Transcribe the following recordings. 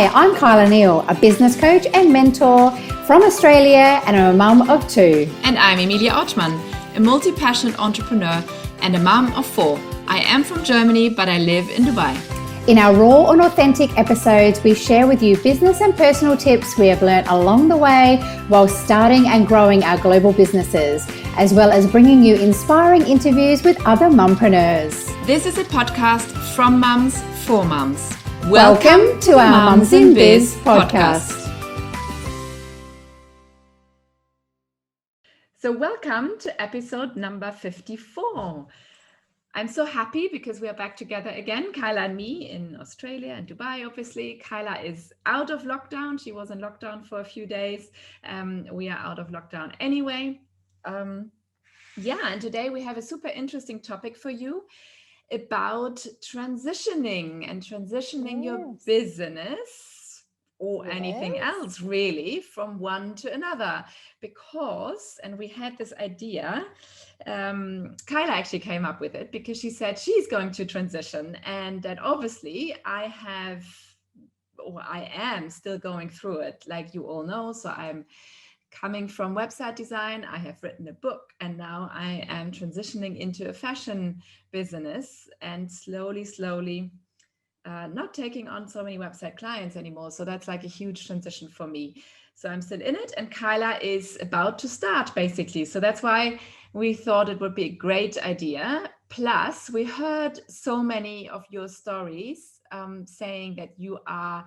Hi, I'm Kyla Neal, a business coach and mentor from Australia, and I'm a mum of two. And I'm Emilia a multi-passionate entrepreneur and a mum of four. I am from Germany, but I live in Dubai. In our raw and authentic episodes, we share with you business and personal tips we have learned along the way while starting and growing our global businesses, as well as bringing you inspiring interviews with other mumpreneurs. This is a podcast from mums for mums. Welcome to our Mums in Biz podcast. So welcome to episode number 54. I'm so happy because we are back together again, Kyla and me in Australia and Dubai, obviously. Kyla is out of lockdown. She was in lockdown for a few days. We are out of lockdown anyway. And today we have a super interesting topic for you about transitioning your business or anything else really from one to another, because, and we had this idea, Kyla actually came up with it because she said she's going to transition, and that obviously I am still going through it, like you all know. So I'm coming from website design, I have written a book, and now I am transitioning into a fashion business and slowly not taking on so many website clients anymore. So that's like a huge transition for me. So I'm still in it, and Kyla is about to start basically. So that's why we thought it would be a great idea. Plus, we heard so many of your stories saying that you are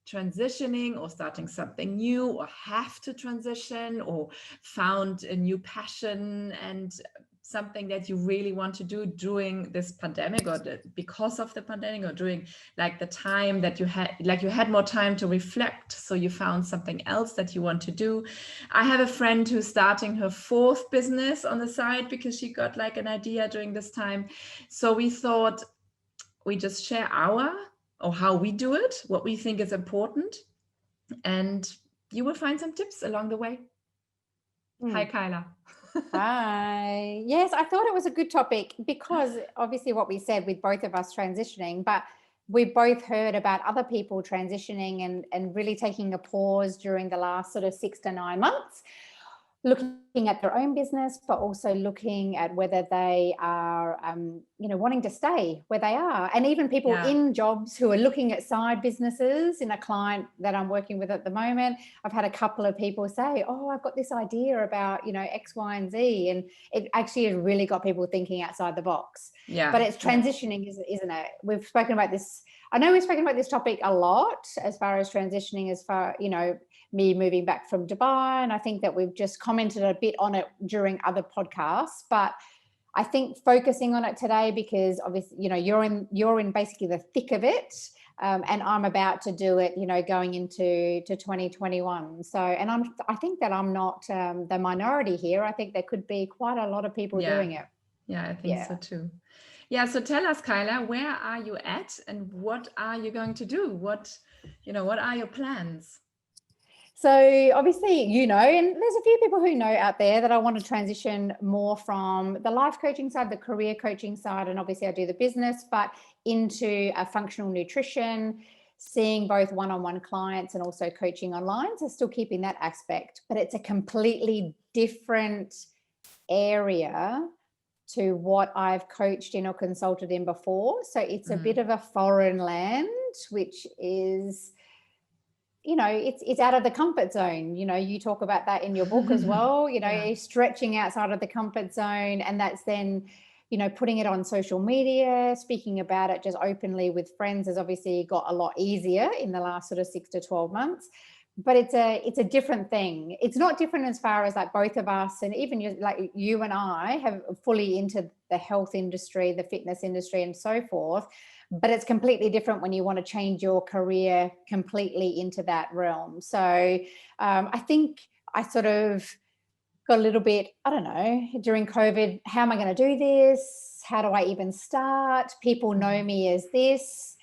transitioning or starting something new, or have to transition, or found a new passion and something that you really want to do during this pandemic, or because of the pandemic, or during like the time that you had more time to reflect, so you found something else that you want to do. I have a friend who's starting her fourth business on the side because she got like an idea during this time. So we thought we just share how we do it, what we think is important, and you will find some tips along the way. Hi, Kyla. Hi. Yes, I thought it was a good topic because obviously what we said with both of us transitioning, but we both heard about other people transitioning and really taking a pause during the last sort of 6 to 9 months, looking at their own business, but also looking at whether they are, wanting to stay where they are. And even people in jobs who are looking at side businesses. In a client that I'm working with at the moment, I've had a couple of people say, oh, I've got this idea about, X, Y, and Z. And it actually has really got people thinking outside the box. Yeah. But it's transitioning, isn't it? We've spoken about this. I know we've spoken about this topic a lot as far as transitioning, as far, me moving back from Dubai. And I think that we've just commented a bit on it during other podcasts, but I think focusing on it today because obviously, you're in basically the thick of it. And I'm about to do it, going into 2021. So, and I think that I'm not the minority here. I think there could be quite a lot of people doing it. Yeah, I think so too. Yeah. So tell us, Kyla, where are you at and what are you going to do? What are your plans? So obviously, and there's a few people who know out there that I want to transition more from the life coaching side, the career coaching side, and obviously I do the business, but into a functional nutrition, seeing both one-on-one clients and also coaching online. So still keeping that aspect, but it's a completely different area to what I've coached in or consulted in before. So it's a bit of a foreign land, which is, it's out of the comfort zone. You talk about that in your book as well, stretching outside of the comfort zone. And that's then, putting it on social media, speaking about it just openly with friends has obviously got a lot easier in the last sort of 6 to 12 months. But it's a different thing. It's not different as far as like both of us, and even you and I have fully into the health industry, the fitness industry and so forth. But it's completely different when you want to change your career completely into that realm. So I think I sort of got a little bit, I don't know, during COVID, how am I going to do this? How do I even start? People know me as this.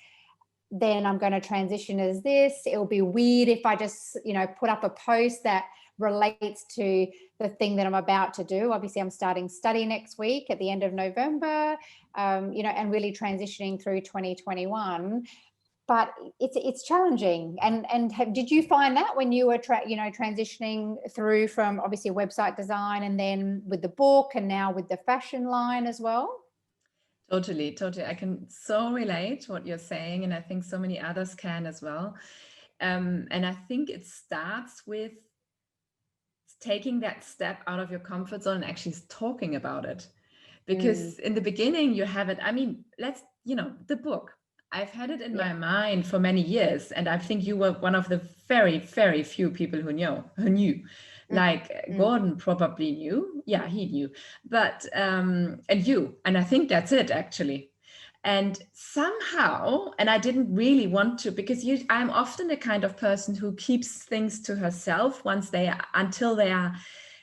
Then I'm going to transition as this. It'll be weird if I just, put up a post that relates to the thing that I'm about to do. Obviously, I'm starting study next week at the end of November, and really transitioning through 2021. but it's challenging. And did you find that when you were transitioning through from obviously website design and then with the book and now with the fashion line as well? Totally. I can so relate what you're saying, and I think so many others can as well. And I think it starts with taking that step out of your comfort zone and actually talking about it. Because in the beginning you have it, I mean, the book, I've had it in my mind for many years, and I think you were one of the very, very few people who knew. Like Gordon probably knew. Yeah, he knew. But and I think that's it actually. And somehow, and I didn't really want to, because I'm often the kind of person who keeps things to herself until they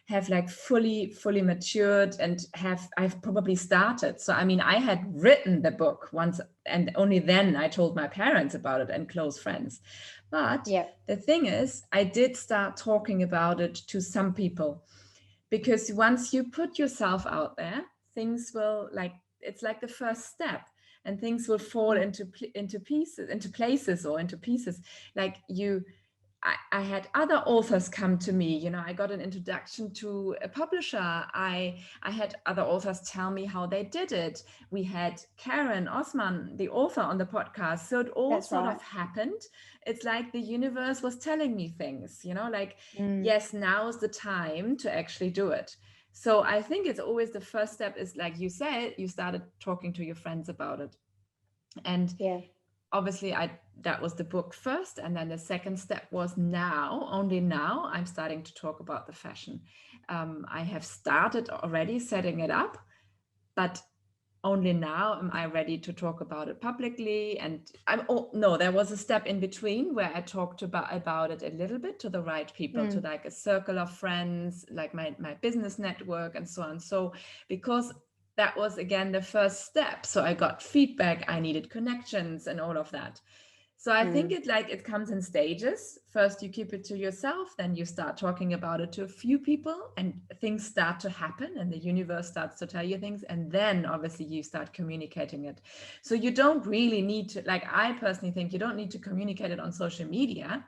have like fully matured and I've probably started. So I mean, I had written the book once, and only then I told my parents about it and close friends. But the thing is, I did start talking about it to some people, because once you put yourself out there, things will, like, it's like the first step, and things will fall into places. Like I had other authors come to me. I got an introduction to a publisher. I had other authors tell me how they did it. We had Karen Osman, the author, on the podcast. So it all of happened. It's like the universe was telling me things, like, yes, now's the time to actually do it. So I think it's always the first step is, like you said, you started talking to your friends about it. And obviously that was the book first, and then the second step was only now I'm starting to talk about the fashion. I have started already setting it up, but only now am I ready to talk about it publicly. And there was a step in between where I talked about it a little bit to the right people, to like a circle of friends, like my business network and so on. So because that was, again, the first step. So I got feedback, I needed connections and all of that. So I think it comes in stages. First, you keep it to yourself, then you start talking about it to a few people, and things start to happen, and the universe starts to tell you things. And then obviously you start communicating it. So you don't really need to, like, I personally think you don't need to communicate it on social media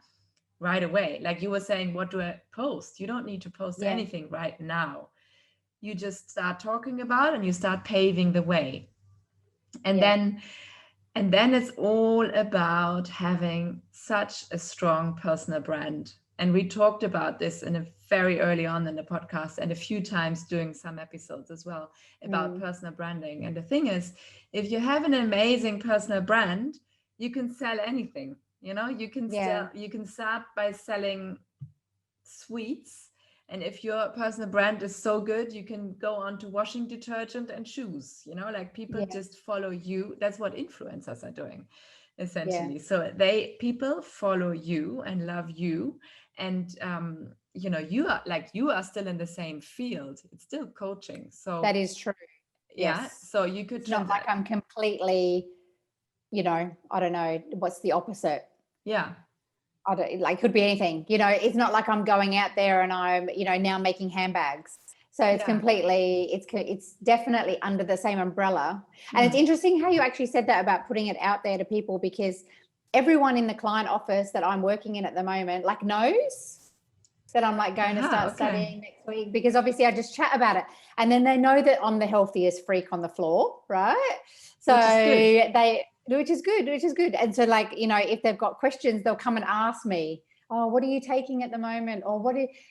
right away. Like you were saying, what do I post? You don't need to post anything right now. You just start talking about it and you start paving the way. And then it's all about having such a strong personal brand. And we talked about this in a very early on in the podcast, and a few times during some episodes as well, about personal branding. And the thing is, if you have an amazing personal brand, you can sell anything. You can start by selling sweets. And if your personal brand is so good, you can go on to washing detergent and shoes, like people just follow you. That's what influencers are doing, essentially. So people follow you and love you. And, you are still in the same field. It's still coaching. So that is true. Yeah. So you could. It's not like I'm completely, I don't know, what's the opposite? Yeah. I don't, like, could be anything, it's not like I'm going out there and I'm, now making handbags. So it's completely, it's definitely under the same umbrella. And it's interesting how you actually said that about putting it out there to people, because everyone in the client office that I'm working in at the moment, like, knows that I'm like going to start studying next week, because obviously I just chat about it. And then they know that I'm the healthiest freak on the floor, right? So which is good. And so, like, if they've got questions, they'll come and ask me, oh, what are you taking at the moment? Or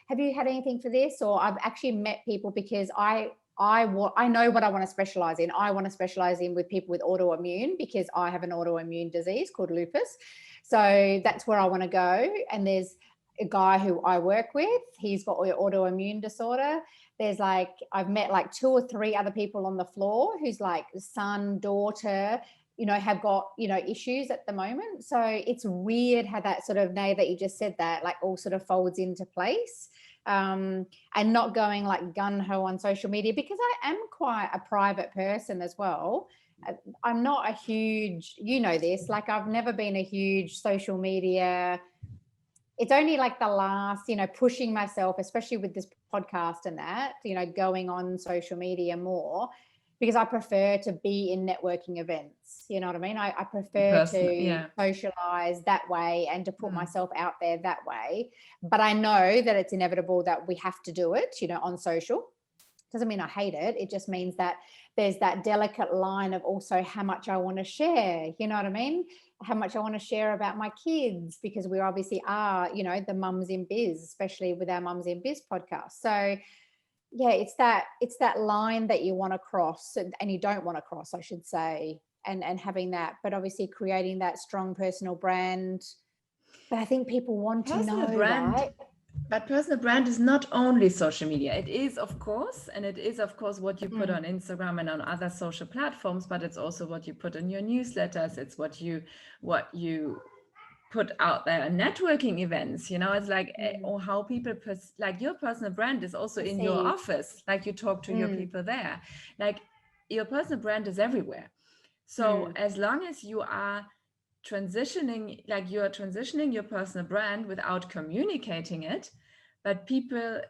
have you had anything for this? Or I've actually met people because I know what I want to specialize in. I want to specialize in with people with autoimmune, because I have an autoimmune disease called lupus. So that's where I want to go. And there's a guy who I work with, he's got autoimmune disorder. There's I've met 2 or 3 other people on the floor who's son, daughter, have got, issues at the moment. So it's weird how that sort of, now that you just said that, all sort of folds into place. And not going gun-ho on social media, because I am quite a private person as well. I'm not a huge, this, I've never been a huge social media. It's only the last, pushing myself, especially with this podcast and that, going on social media more, because I prefer to be in networking events. You know what I mean? I prefer to socialize that way and to put myself out there that way. But I know that it's inevitable that we have to do it, you know, on social. Doesn't mean I hate it. It just means that there's that delicate line of also how much I want to share. You know what I mean? How much I want to share about my kids, because we obviously are, you know, the Mums in Biz, especially with our Mums in Biz podcast. So yeah, it's that line that you want to cross and you don't want to cross, I should say, and having that, but obviously creating that strong personal brand. But I think people want to know, right? But personal brand is not only social media. It is, of course, and it is, of course, what you put on Instagram and on other social platforms, but it's also what you put in your newsletters. It's what you put out there in networking events. You know, it's like, or how people, like your personal brand is also in your office, like you talk to your people there. Like your personal brand is everywhere. So as long as you are transitioning, like you are transitioning your personal brand without communicating it, but people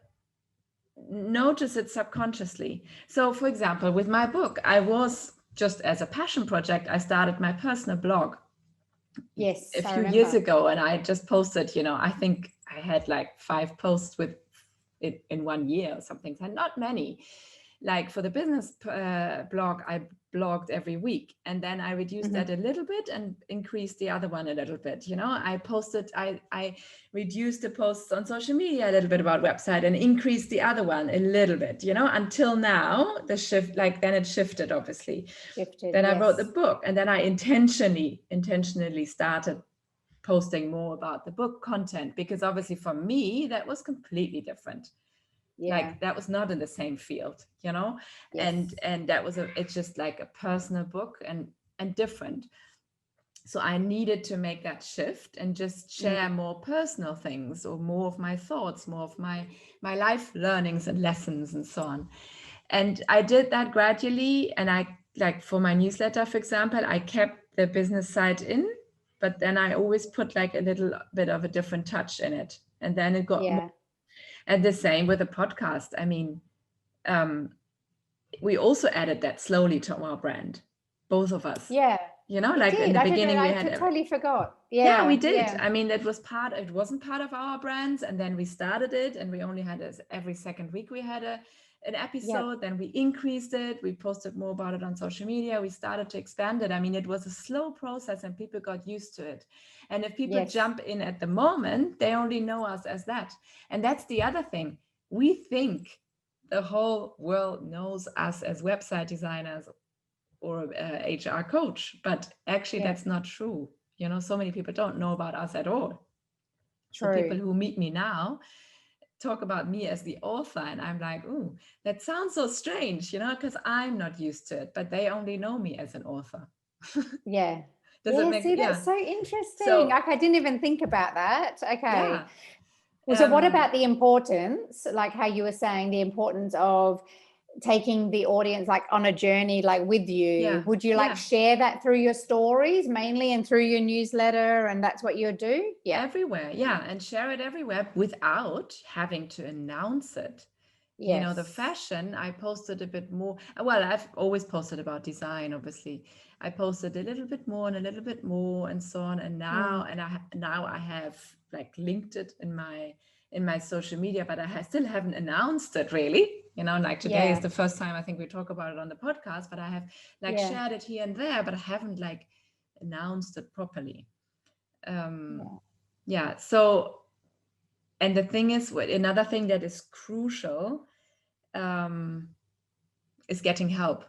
notice it subconsciously. So for example, with my book, I was just as a passion project, I started my personal blog a few years ago, and I just posted, you know, I think I had like 5 posts with it in 1 year or something, so not many. Like for the business blog, I blogged every week, and then I reduced that a little bit and increased the other one a little bit. You know, I reduced the posts on social media a little bit about website and increased the other one a little bit, you know, until now the shift, like then it shifted, obviously. Then I wrote the book, and then I intentionally started posting more about the book content, because obviously for me, that was completely different. Like that was not in the same field, you know, and that was it's just like a personal book and different. So I needed to make that shift and just share more personal things, or more of my thoughts, more of my life learnings and lessons and so on. And I did that gradually. And I, like for my newsletter, for example, I kept the business side in, but then I always put like a little bit of a different touch in it. And then it got more. And the same with the podcast. I mean, we also added that slowly to our brand, both of us. Yeah. You know, like in the beginning we had. I totally forgot. Yeah, we did. Yeah. I mean, it wasn't part of our brands. And then we started it, and we only had every second week we had an episode. Then we increased it. We posted more about it on social media. We started to expand it. I mean, it was a slow process, and people got used to it. And if people jump in at the moment, they only know us as that. And that's the other thing. We think the whole world knows us as website designers or HR coach, but actually that's not true. You know, so many people don't know about us at all. True. So people who meet me now talk about me as the author, and I'm like, ooh, that sounds so strange, you know, because I'm not used to it, but they only know me as an author. Does it make sense? That's so interesting. Like, I didn't even think about that. Okay. Yeah. Well, so what about the importance, like how you were saying, the importance of taking the audience like on a journey, like with you? Would you like share that through your stories mainly and through your newsletter, and that's what you do? Everywhere. And share it everywhere without having to announce it. You know, the fashion, I posted a bit more. Well, I've always posted about design, obviously. I posted a little bit more and a little bit more and so on. And now, now I have like linked it in my social media, but I still haven't announced it really. You know, like today is the first time I think we talk about it on the podcast, but I have like shared it here and there, but I haven't like announced it properly. So, and the thing is, another thing that is crucial is getting help.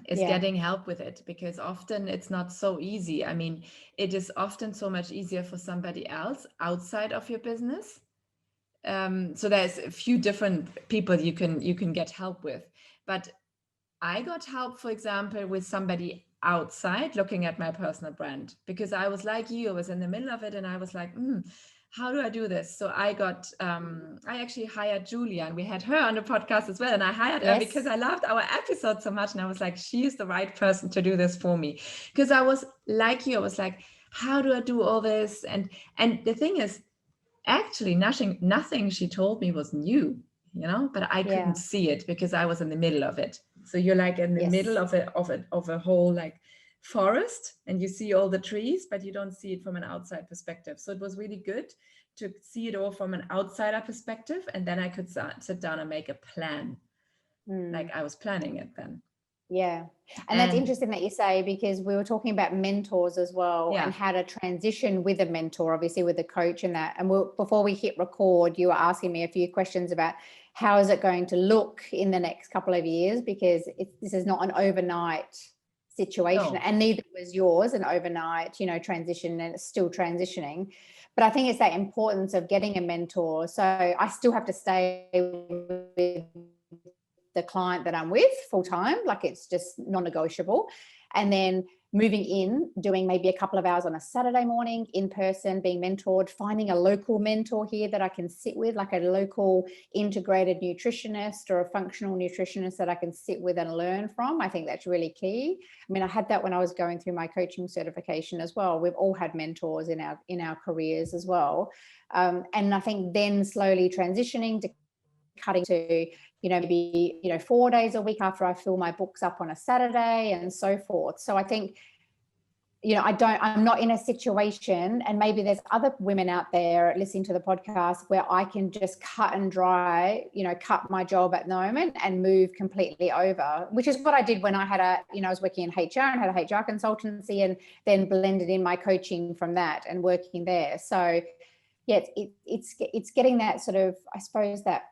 Getting help with it, because often it's not so easy. I mean, it is often so much easier for somebody else outside of your business. So there's a few different people you can get help with. But I got help, for example, with somebody outside looking at my personal brand, because I was like you, I was in the middle of it, and I was like, how do I do this? So I actually hired Julia, and we had her on the podcast as well. And I hired her because I loved our episode so much. And I was like, she is the right person to do this for me. Because I was like you, I was like, how do I do all this? And the thing is, actually nothing she told me was new, you know, but I couldn't see it because I was in the middle of it. So you're like in the Yes. middle of a whole like forest, and you see all the trees, but you don't see it from an outside perspective. So it was really good to see it all from an outsider perspective, and then I could sit down and make a plan, like I was planning it then. Yeah. And that's interesting that you say, because we were talking about mentors as well, and how to transition with a mentor, obviously with a coach and that. And before we hit record, you were asking me a few questions about how is it going to look in the next couple of years, because this is not an overnight situation, and neither was yours an overnight, transition, and it's still transitioning. But I think it's that importance of getting a mentor. So I still have to stay with the client that I'm with full time, like it's just non-negotiable. And then moving in, doing maybe a couple of hours on a Saturday morning in person, being mentored, finding a local mentor here that I can sit with, like a local integrated nutritionist or a functional nutritionist that I can sit with and learn from. I think that's really key. I mean, I had that when I was going through my coaching certification as well. We've all had mentors in our careers as well. And I think then slowly transitioning to cutting to, maybe, 4 days a week after I fill my books up on a Saturday and so forth. So I think, I'm not in a situation, and maybe there's other women out there listening to the podcast, where I can just cut and dry, cut my job at the moment and move completely over, which is what I did when I had I was working in HR and had a HR consultancy, and then blended in my coaching from that and working there. So yeah, it's getting that sort of, I suppose, that,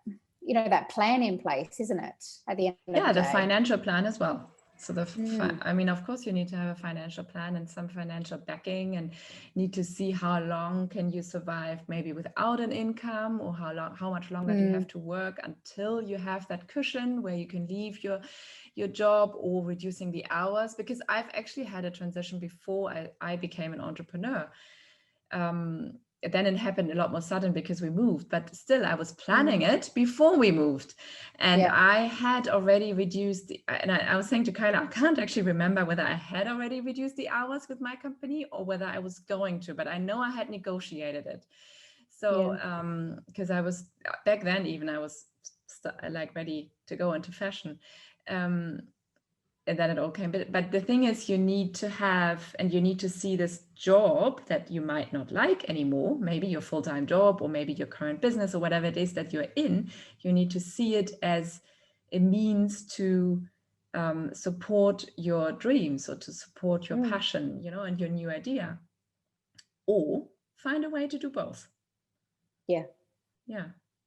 that plan in place, isn't it? At the end of the day. Yeah, the financial plan as well. So I mean, of course, you need to have a financial plan and some financial backing, and need to see how long can you survive maybe without an income, or how much longer do you have to work until you have that cushion where you can leave your job, or reducing the hours. Because I've actually had a transition before I became an entrepreneur. Then it happened a lot more sudden because we moved, but still I was planning it before we moved. And I had already reduced, and I was saying to Kyla, I can't actually remember whether I had already reduced the hours with my company or whether I was going to, but I know I had negotiated it. So, because I was, back then even, I was like ready to go into fashion. And then it all came. But the thing is, you need to have, and you need to see this job that you might not like anymore, maybe your full-time job, or maybe your current business, or whatever it is that you're in. You need to see it as a means to support your dreams, or to support your passion, and your new idea, or find a way to do both. Yeah.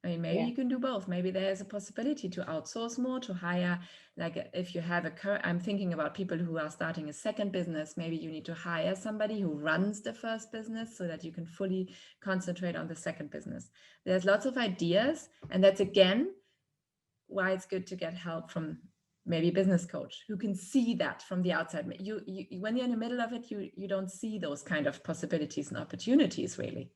I mean, maybe you can do both. Maybe there's a possibility to outsource more, to hire, like if you have I'm thinking about people who are starting a second business. Maybe you need to hire somebody who runs the first business so that you can fully concentrate on the second business. There's lots of ideas, and that's again why it's good to get help from maybe a business coach who can see that from the outside. You when you're in the middle of it, you don't see those kind of possibilities and opportunities, really.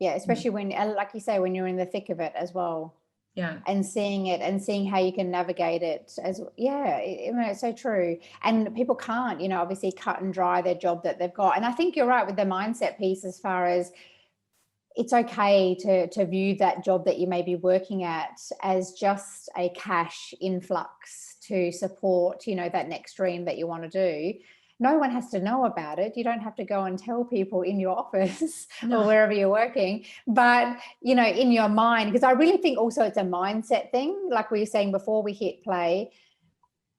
Yeah, especially when, like you say, when you're in the thick of it as well. And seeing it and seeing how you can navigate it it's so true. And people can't, obviously cut and dry their job that they've got. And I think you're right with the mindset piece, as far as it's okay to view that job that you may be working at as just a cash influx to support, that next dream that you want to do. No one has to know about it. You don't have to go and tell people in your office or wherever you're working, but, in your mind, because I really think also it's a mindset thing. Like we were saying before we hit play,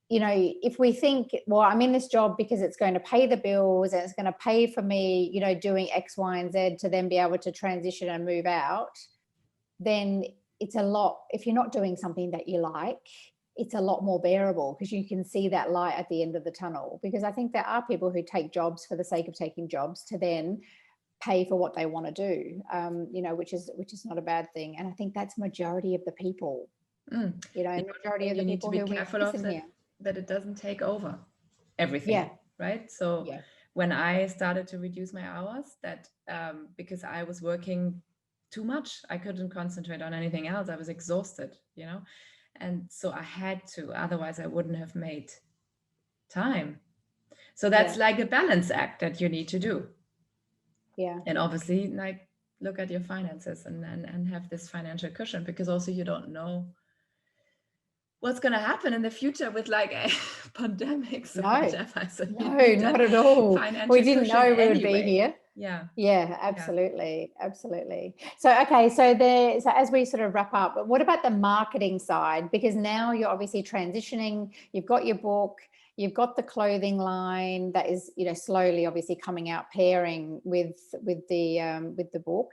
if we think, well, I'm in this job because it's going to pay the bills and it's going to pay for me, doing X, Y, and Z to then be able to transition and move out, then it's a lot. If you're not doing something that you like, it's a lot more bearable, because you can see that light at the end of the tunnel. Because I think there are people who take jobs for the sake of taking jobs to then pay for what they want to do, which is not a bad thing. And I think that's majority of the people, majority of the people who we listen here. That it doesn't take over everything, right? So when I started to reduce my hours, that because I was working too much, I couldn't concentrate on anything else. I was exhausted, and so I had to, otherwise I wouldn't have made time. So that's like a balance act that you need to do. And obviously, like, look at your finances and have this financial cushion, because also you don't know what's going to happen in the future with like a pandemics or whatever. So no, not at all. We didn't know we would be here. Yeah, absolutely. So okay, so as we sort of wrap up, what about the marketing side? Because now you're obviously transitioning, you've got your book, you've got the clothing line that is, you know, slowly obviously coming out, pairing with the book.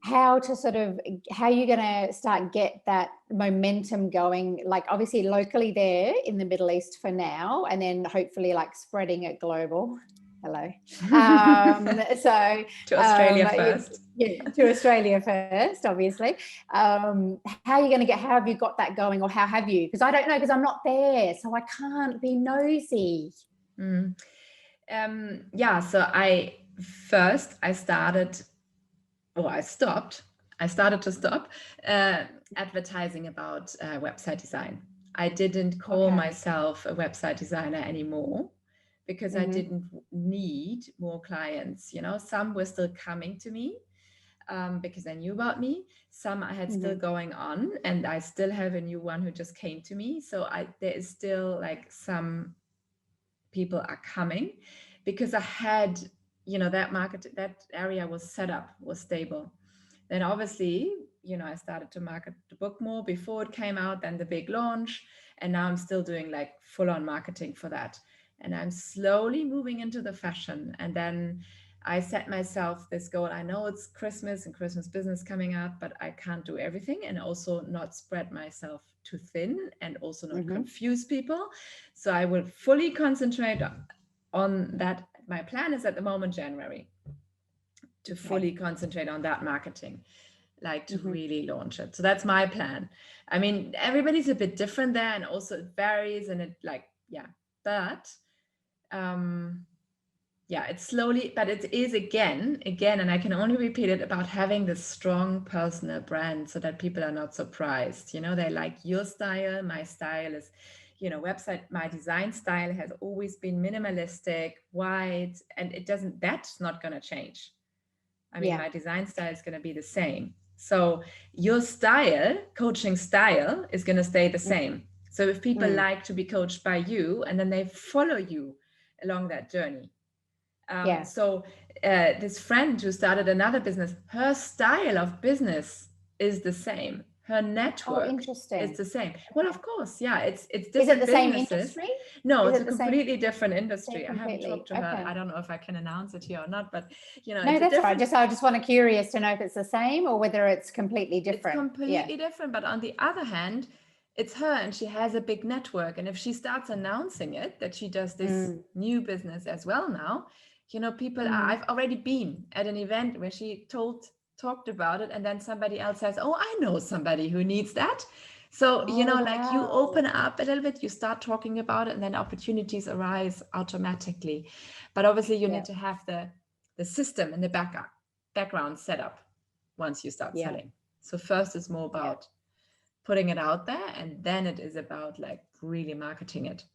How are you going to start get that momentum going, like obviously locally there in the Middle East for now, and then hopefully like spreading it global? Hello. So to Australia first. To Australia first, obviously. How are you going to how have you got that going, or how have you? Because I don't know, because I'm not there, so I can't be nosy. So I started to stop advertising about website design. I didn't call myself a website designer anymore, because I didn't need more clients. You know, some were still coming to me because they knew about me. Some I had still going on, and I still have a new one who just came to me. So there is still like some people are coming, because I had, you know, that area was set up, was stable. Then obviously, you know, I started to market the book more before it came out, then the big launch, and now I'm still doing like full-on marketing for that. And I'm slowly moving into the fashion. And then I set myself this goal. I know it's Christmas and Christmas business coming up, but I can't do everything, and also not spread myself too thin, and also not confuse people. So I will fully concentrate on that. My plan is at the moment, January, to fully concentrate on that marketing, like to really launch it. So that's my plan. I mean, everybody's a bit different there, and also it varies, and it but it's slowly, but it is again, and I can only repeat it, about having this strong personal brand, so that people are not surprised. You know, they like your style. My style is, you know, my design style has always been minimalistic, white, and that's not going to change. I mean, my design style is going to be the same. So your style, coaching style, is going to stay the same. So if people like to be coached by you, and then they follow you along that journey. So this friend who started another business, her style of business is the same. Her network is the same. Well, of course, it's different. Is it the same businesses. industry? No, it's a completely different industry. I haven't talked to her. I don't know if I can announce it here or not, but you know, no, that's right. I just want to curious to know if it's the same or whether it's completely different. It's completely different. But on the other hand, it's her, and she has a big network. And if she starts announcing it, that she does this new business as well now, you know, people I've already been at an event where she talked about it, and then somebody else says, oh, I know somebody who needs that. So, you know, like you open up a little bit, you start talking about it, and then opportunities arise automatically. But obviously you need to have the system and the background set up once you start selling. So first it's more about putting it out there, and then it is about like really marketing it.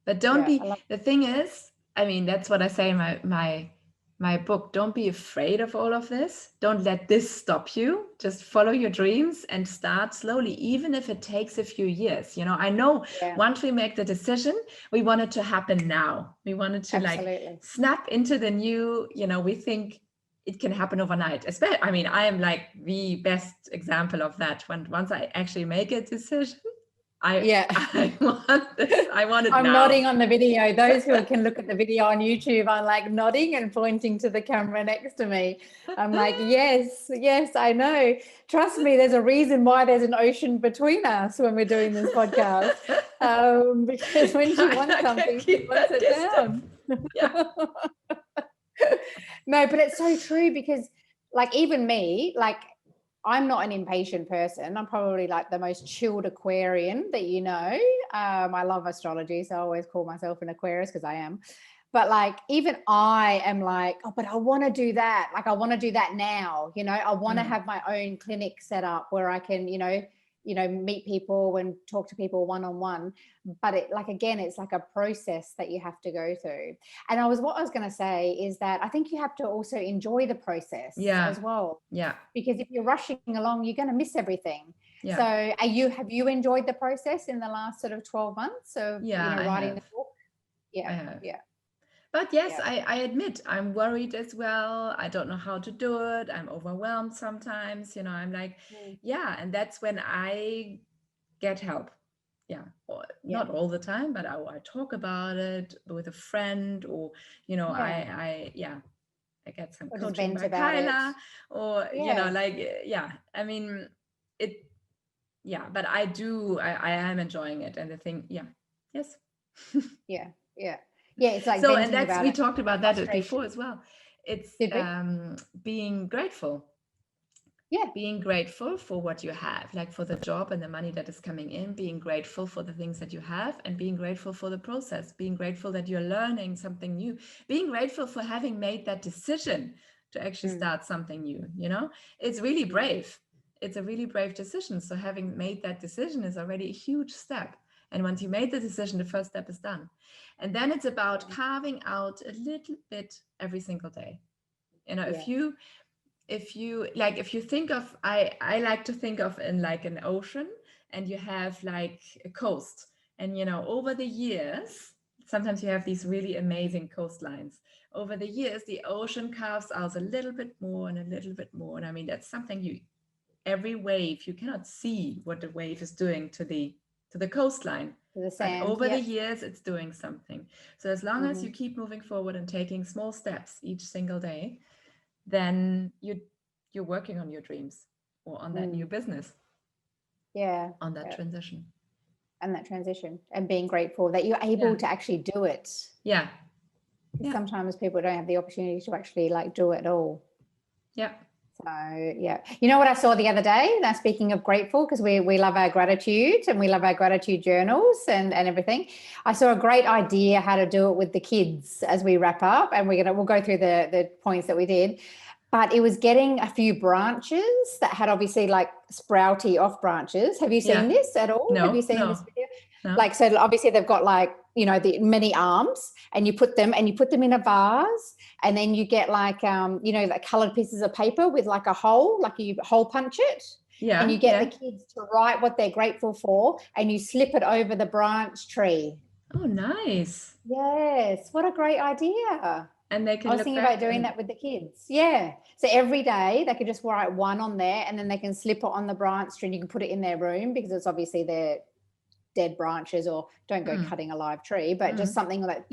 But don't be, the thing is, I mean, that's what I say in my book. Don't be afraid of all of this. Don't let this stop you. Just follow your dreams and start slowly, even if it takes a few years. You know, I know once we make the decision, we want it to happen now. We want it to like snap into the new, you know, we think it can happen overnight. I mean, I am like the best example of that. Once I actually make a decision, I want this. I want it now. I'm nodding on the video. Those who can look at the video on YouTube, I'm like nodding and pointing to the camera next to me. I'm like, yes, I know. Trust me, there's a reason why there's an ocean between us when we're doing this podcast. Because when she wants something, she wants it down. No, but it's so true, because like even me, like I'm not an impatient person. I'm probably like the most chilled Aquarian that you know. I love astrology, so I always call myself an Aquarius because I am. But like even I am like, oh, but I want to do that. Like I want to do that now. You know, I want to have my own clinic set up where I can, you know, meet people and talk to people one-on-one. But it, like, again, it's like a process that you have to go through. And what I was going to say is that I think you have to also enjoy the process as well. Yeah. Because if you're rushing along, you're going to miss everything. Yeah. So have you enjoyed the process in the last sort of 12 months of, Yeah, I writing the have. book? I Yeah. have. Yeah. But yes, Yeah. I admit I'm worried as well. I don't know how to do it. I'm overwhelmed sometimes. I'm like, yeah. And that's when I get help. Yeah. Yeah. Not all the time, but I talk about it with a friend, or, Yeah. I get some Or just coaching vent by about it. Kyla, or, Yeah. I mean, but I am enjoying it. And the thing, yes. Yeah. Yeah. Yeah. It's like So, and venting about we it. talked about that Frustration. before as well. It's Did we? being grateful. Yeah. Being grateful for what you have, like for the job and the money that is coming in, being grateful for the things that you have, and being grateful for the process, being grateful that you're learning something new, being grateful for having made that decision to actually start something new. It's really brave. It's a really brave decision. So having made that decision is already a huge step. And once you made the decision, the first step is done. And then it's about carving out a little bit every single day. If you think of, I like to think of in like an ocean, and you have like a coast, and over the years, sometimes you have these really amazing coastlines. Over the years, the ocean carves out a little bit more and a little bit more. And I mean, that's something every wave, you cannot see what the wave is doing to the coastline. The sand. But over the years, it's doing something. So as long as you keep moving forward and taking small steps each single day, then you're working on your dreams, or on that new business. Yeah. On that transition. And that transition, and being grateful that you're able to actually do it. Yeah. Sometimes people don't have the opportunity to actually like do it all. Yeah. So yeah, you know what I saw the other day? Now, speaking of grateful, because we love our gratitude and we love our gratitude journals and everything. I saw a great idea how to do it with the kids as we wrap up, and we'll go through the points that we did. But it was getting a few branches that had obviously like sprouty off branches. Have you seen this at all? No. Have you seen this video? No. Like, so obviously they've got like, the many arms, and you put them in a vase, and then you get like, the colored pieces of paper with like a hole, like you hole punch it. Yeah. And you get the kids to write what they're grateful for, and you slip it over the branch tree. Oh, nice. Yes. What a great idea. And they can I was thinking about doing that with the kids. Yeah. So every day they could just write one on there, and then they can slip it on the branch tree, and you can put it in their room, because it's obviously their dead branches, or don't go cutting a live tree, but just something like,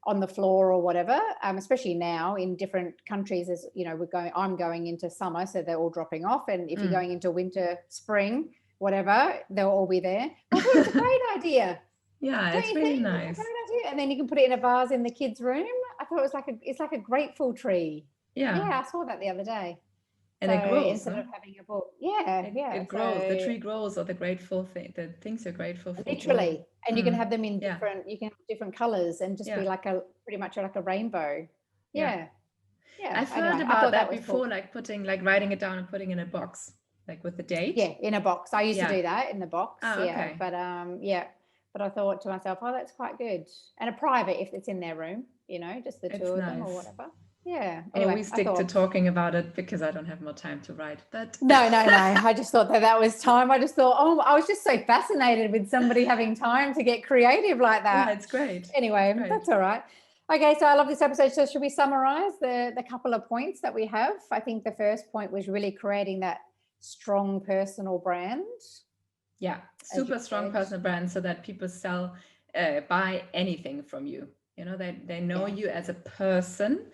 on the floor or whatever. Especially now in different countries, as I'm going into summer, so they're all dropping off. And if you're going into winter, spring, whatever, they'll all be there. I thought it's a great idea. Yeah, it's really nice. It's a great idea. And then you can put it in a vase in the kids' room. I thought it's like a grateful tree. Yeah, I saw that the other day. And it grows instead of having a book. It grows. The tree grows, or the grateful thing, the things you're grateful for. Literally. And you can have them in different colors, and just be like pretty much like a rainbow. Yeah. I've heard about that before, cool. Like writing it down and putting it in a box, like with the date. Yeah, in a box. I used to do that in the box. Okay. But but I thought to myself, oh, that's quite good. And a private, if it's in their room, just the two of them or whatever. Yeah. Anyway, we stick to talking about it because I don't have more time to write. But no. I just thought that was time. I just thought, I was just so fascinated with somebody having time to get creative like that. Yeah, it's great. Anyway, that's all right. Okay, so I love this episode. So should we summarize the couple of points that we have? I think the first point was really creating that strong personal brand. Yeah, super strong personal brand, so that people buy anything from you. They know you as a person.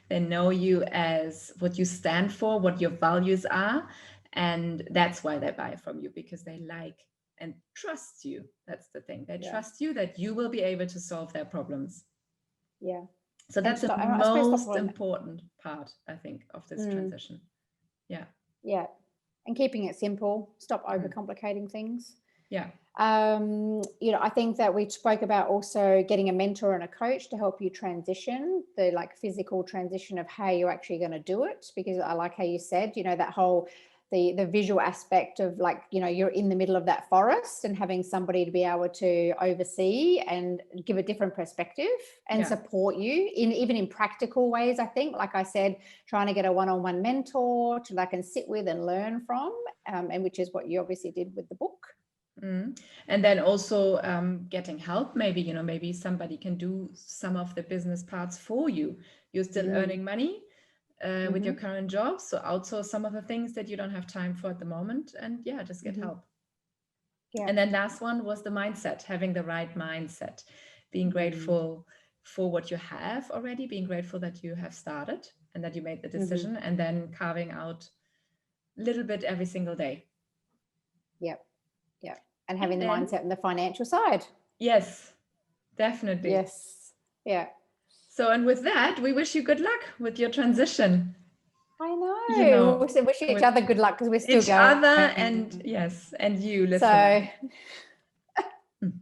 They know you as what you stand for, what your values are. And that's why they buy from you, because they like and trust you. That's the thing. They trust you that you will be able to solve their problems. Yeah. So that's the most important part, I think, of this transition. Yeah. Yeah. And keeping it simple, stop overcomplicating things. Yeah. I think that we spoke about also getting a mentor and a coach to help you transition, the physical transition of how you're actually going to do it, because I like how you said, that whole the visual aspect of, like, you know, you're in the middle of that forest and having somebody to be able to oversee and give a different perspective and support you in even in practical ways. I think, like I said, trying to get a one-on-one mentor to like and sit with and learn from, and which is what you obviously did with the book. And then also getting help, maybe, you know, maybe somebody can do some of the business parts for you. You're still earning money with your current job, so outsource some of the things that you don't have time for at the moment, and just get help. And then last one was the mindset, having the right mindset, being grateful for what you have already, being grateful that you have started and that you made the decision, and then carving out a little bit every single day. And having the mindset and the financial side. Yes, definitely. Yes. Yeah. So, and with that, we wish you good luck with your transition. I know. You know, we wish each other good luck because we're still each going. other, and and you, listener. So,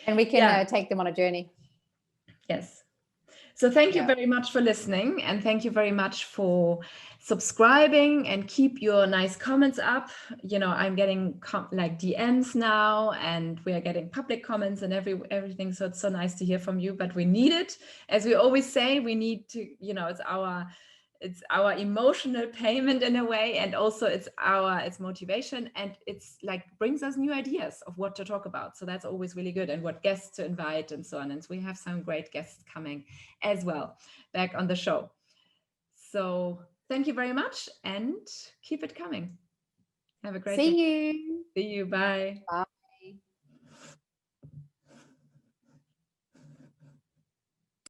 and we can take them on a journey. Yes. So thank you very much for listening, and thank you very much for subscribing, and keep your nice comments up. You know, I'm getting like DMs now, and we are getting public comments and everything. So it's so nice to hear from you, but we need it. As we always say, we need to, you know, it's our emotional payment in a way, and also it's motivation, and it's like brings us new ideas of what to talk about. So that's always really good, and what guests to invite and so on. And so we have some great guests coming as well back on the show. So thank you very much, and keep it coming. Have a great day. See you. See you. Bye. Bye.